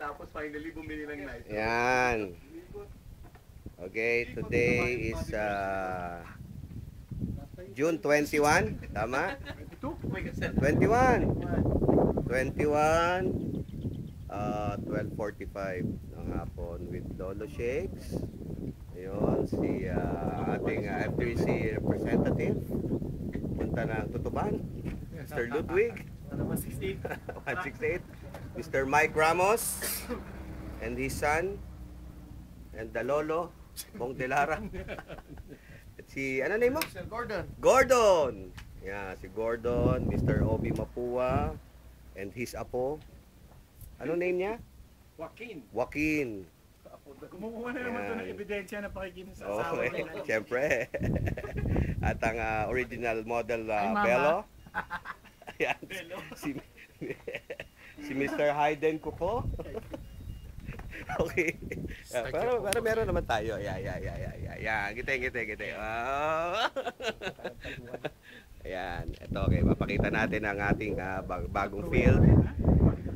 tapos finally bumili ng nice. Yan. Okay, today is June 21, tama? 21. 12:45 ng hapon with Lolo Shakes. Ayun, si ating FDC representative. Punta ng Tutuban. Mr. Ludwig. 168. Mr. Mike Ramos. And his son. And the Lolo. Bong de Lara. At si, ano name mo? Sir Gordon. Gordon. Yeah, si Gordon. Mr. Obi Mapua. And his apo. Ano name niya? Joaquin. Joaquin. Kumukuha na naman ito ng ebidensya na pakikita sa asawa Okay, nila. siyempre. At ang original model Mama. Bello. Ayan. Si, si Mr. Hayden Kuko. Okay. Pero meron naman tayo. Yeah. Gite. Oh. Ayan. Ito, okay. Mapakita natin ang ating bagong field.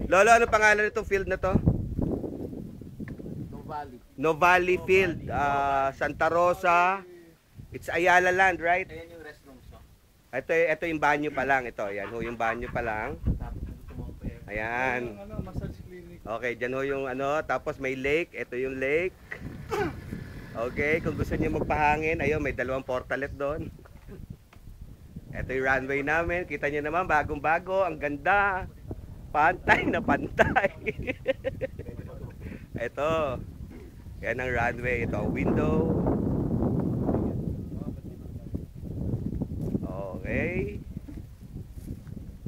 Lolo, ano pangalan nitong field na to? Novali Field, Santa Rosa. It's Ayala Land, right? Ayan yung restroom so. Ito yung banyo pa lang. Ito, yan ho yung banyo pa lang. Ayan. Massage clinic. Okay, dyan ho yung ano. Tapos may lake. Ito yung lake. Okay, kung gusto niyo magpahangin, ayun, may 2 portalet doon. Ito yung runway namin. Kita niyo naman, bagong-bago. Ang ganda. Pantay na pantay. Ito. Yan ang runway. Ito ang window. Okay.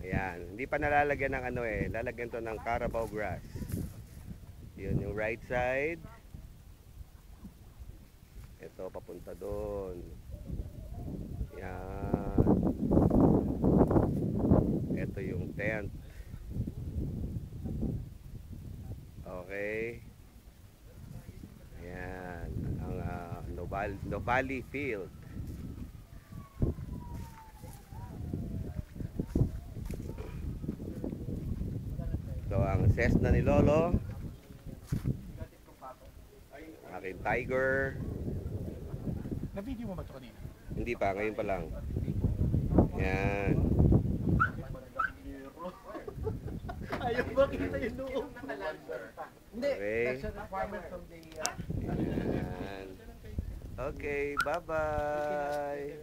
Ayan. Hindi pa nalalagyan ng ano eh. Lalagyan to ng Carabao grass. Yun yung right side. Ito papunta doon. Yan. Ito yung tent. Okay. Ayan. Ang Novali Field. So ang Cessna ni Lolo. Aking Tiger. Na-video mo ba ito kanina? Hindi pa, ngayon pa lang. Yan. Ayaw ba kita yung loob? Hindi. Okay. That's a requirement from the... Yan. Okay, bye-bye.